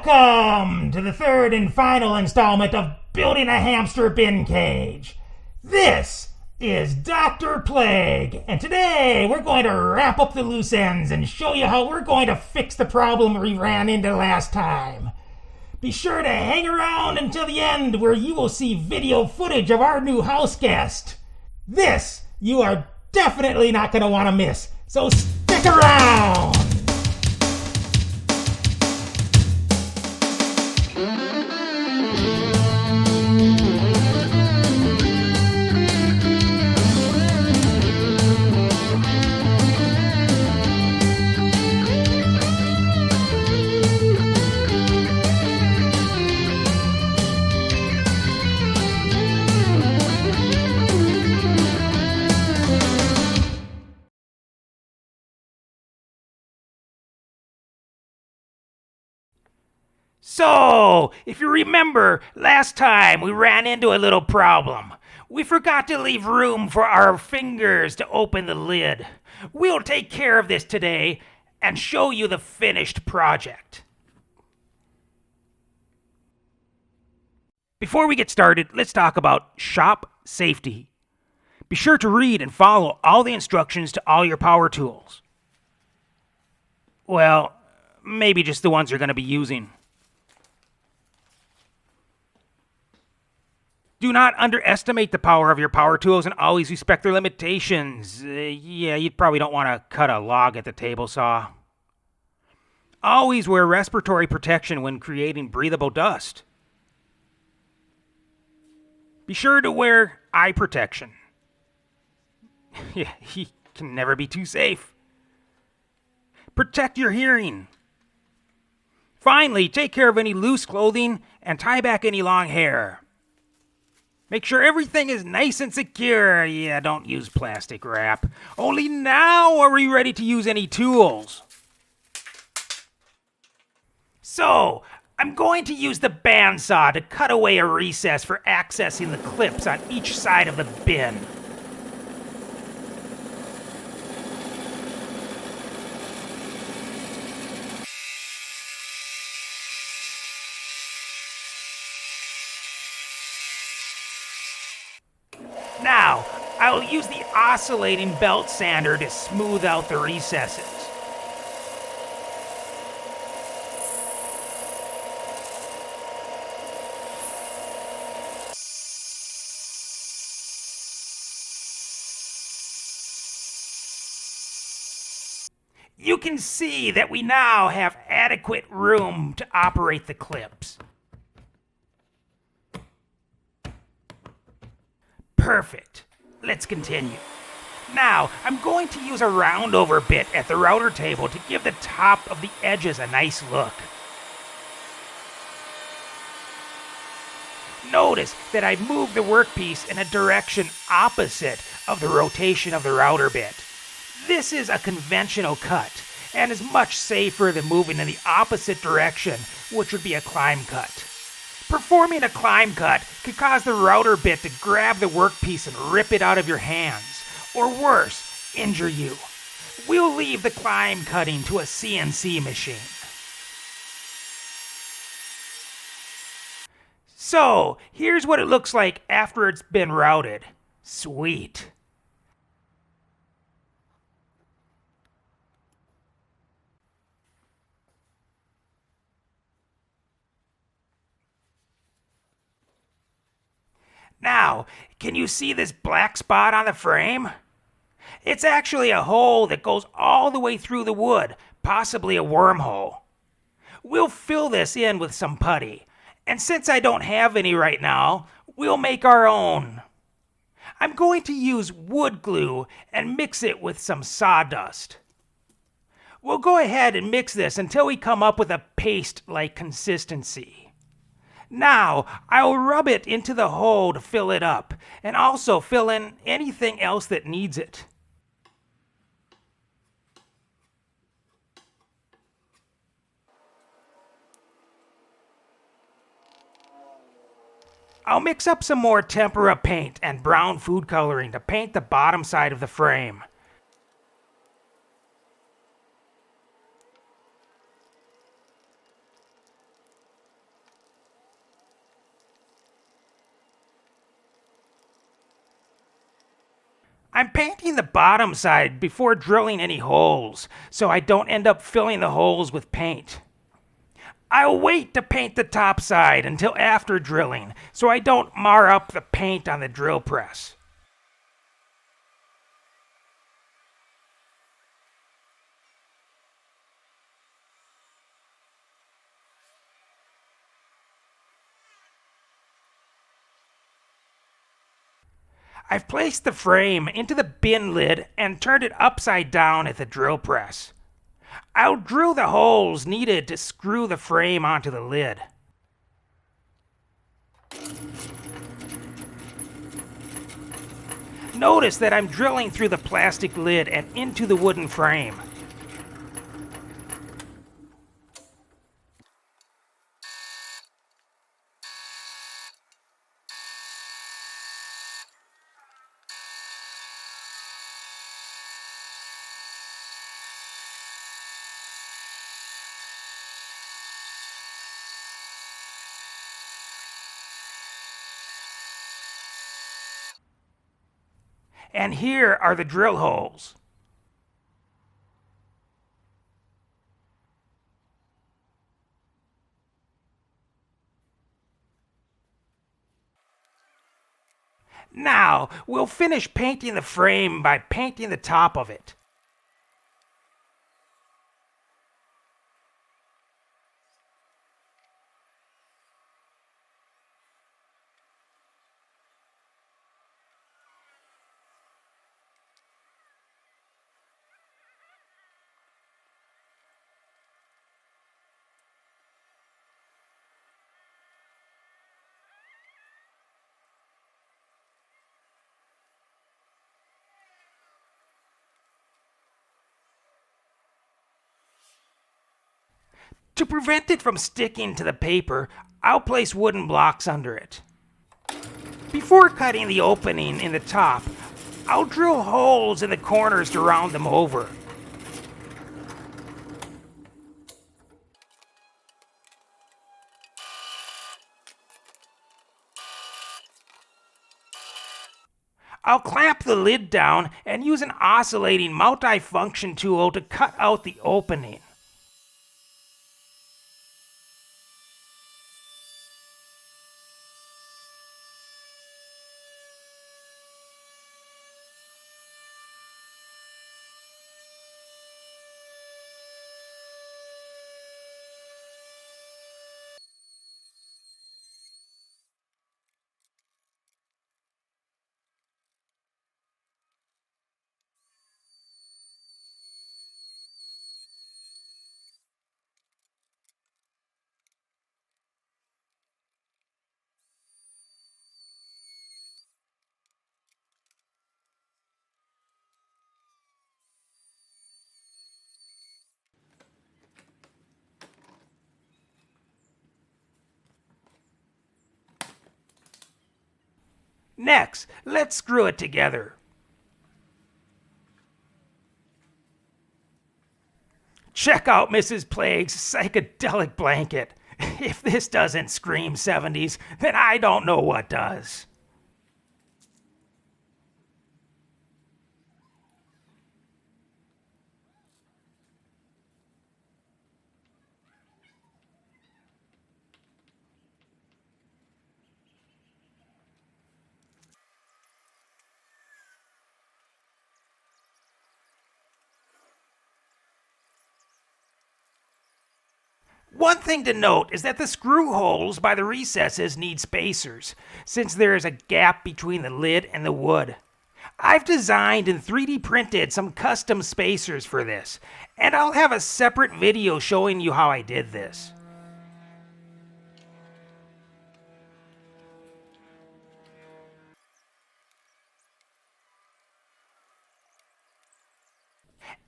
Welcome to the third and final installment of Building a Hamster Bin Cage. This is Dr. Plague, and today we're going to wrap up the loose ends and show you how we're going to fix the problem we ran into last time. Be sure to hang around until the end where you will see video footage of our new house guest. This you are definitely not going to want to miss, so stick around! So, if you remember, last time we ran into a little problem. We forgot to leave room for our fingers to open the lid. We'll take care of this today and show you the finished project. Before we get started, let's talk about shop safety. Be sure to read and follow all the instructions to all your power tools. Well, maybe just the ones you're going to be using. Do not underestimate the power of your power tools and always respect their limitations. You probably don't want to cut a log at the table saw. Always wear respiratory protection when creating breathable dust. Be sure to wear eye protection. You can never be too safe. Protect your hearing. Finally, take care of any loose clothing and tie back any long hair. Make sure everything is nice and secure. Yeah, don't use plastic wrap. Only now are we ready to use any tools. So, I'm going to use the bandsaw to cut away a recess for accessing the clips on each side of the bin. Now, I will use the oscillating belt sander to smooth out the recesses. You can see that we now have adequate room to operate the clips. Perfect. Let's continue. Now, I'm going to use a roundover bit at the router table to give the top of the edges a nice look. Notice that I've moved the workpiece in a direction opposite of the rotation of the router bit. This is a conventional cut and is much safer than moving in the opposite direction, which would be a climb cut. Performing a climb cut could cause the router bit to grab the workpiece and rip it out of your hands, or worse, injure you. We'll leave the climb cutting to a CNC machine. So, here's what it looks like after it's been routed. Sweet. Now, can you see this black spot on the frame? It's actually a hole that goes all the way through the wood, possibly a wormhole. We'll fill this in with some putty, and since I don't have any right now, we'll make our own. I'm going to use wood glue and mix it with some sawdust. We'll go ahead and mix this until we come up with a paste-like consistency. Now, I'll rub it into the hole to fill it up, and also fill in anything else that needs it. I'll mix up some more tempera paint and brown food coloring to paint the bottom side of the frame. I'm painting the bottom side before drilling any holes, so I don't end up filling the holes with paint. I'll wait to paint the top side until after drilling, so I don't mar up the paint on the drill press. I've placed the frame into the bin lid and turned it upside down at the drill press. I'll drill the holes needed to screw the frame onto the lid. Notice that I'm drilling through the plastic lid and into the wooden frame. And here are the drill holes. Now, we'll finish painting the frame by painting the top of it. To prevent it from sticking to the paper, I'll place wooden blocks under it. Before cutting the opening in the top, I'll drill holes in the corners to round them over. I'll clamp the lid down and use an oscillating multifunction tool to cut out the opening. Next, let's screw it together. Check out Mrs. Plague's psychedelic blanket. If this doesn't scream 70s, then I don't know what does. One thing to note is that the screw holes by the recesses need spacers, since there is a gap between the lid and the wood. I've designed and 3D printed some custom spacers for this, and I'll have a separate video showing you how I did this.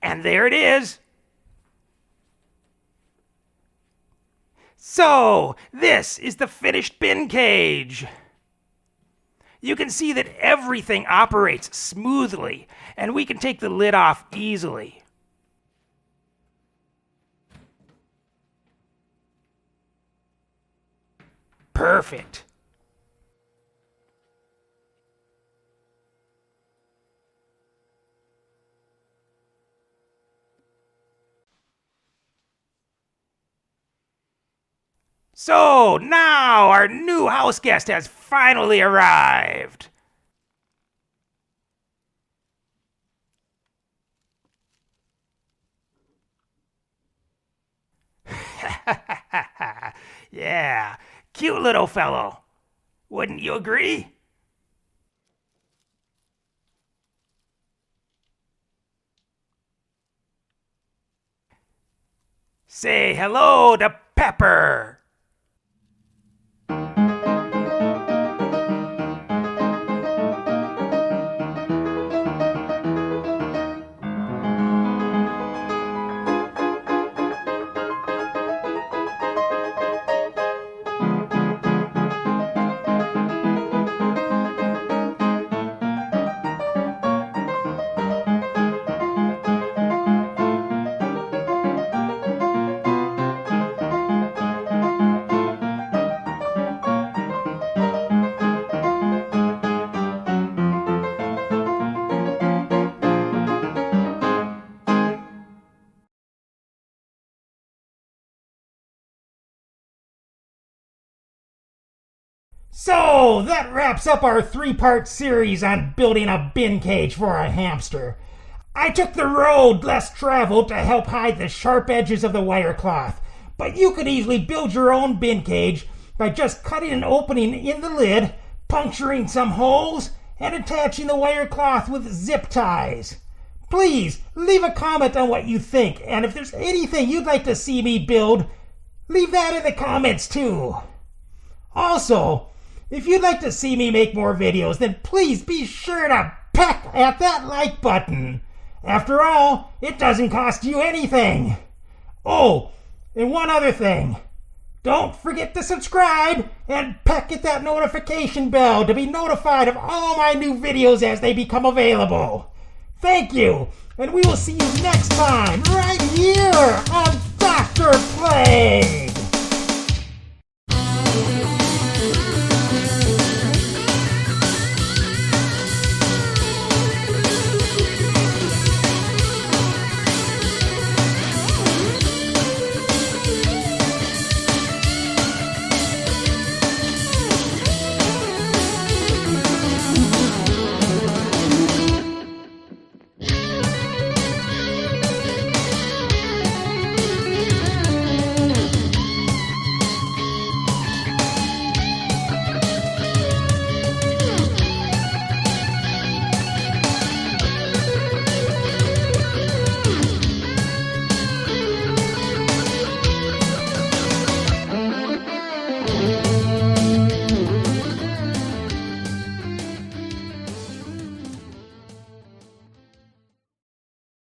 And there it is. So, this is the finished bin cage. You can see that everything operates smoothly, and we can take the lid off easily. Perfect. So now our new house guest has finally arrived. Yeah, cute little fellow. Wouldn't you agree? Say hello to Pepper. So, that wraps up our 3-part series on building a bin cage for a hamster. I took the road less traveled to help hide the sharp edges of the wire cloth, but you could easily build your own bin cage by just cutting an opening in the lid, puncturing some holes, and attaching the wire cloth with zip ties. Please, leave a comment on what you think, and if there's anything you'd like to see me build, leave that in the comments too. Also, if you'd like to see me make more videos, then please be sure to peck at that like button. After all, it doesn't cost you anything. Oh, and one other thing. Don't forget to subscribe and peck at that notification bell to be notified of all my new videos as they become available. Thank you, and we will see you next time right here on Dr. Play.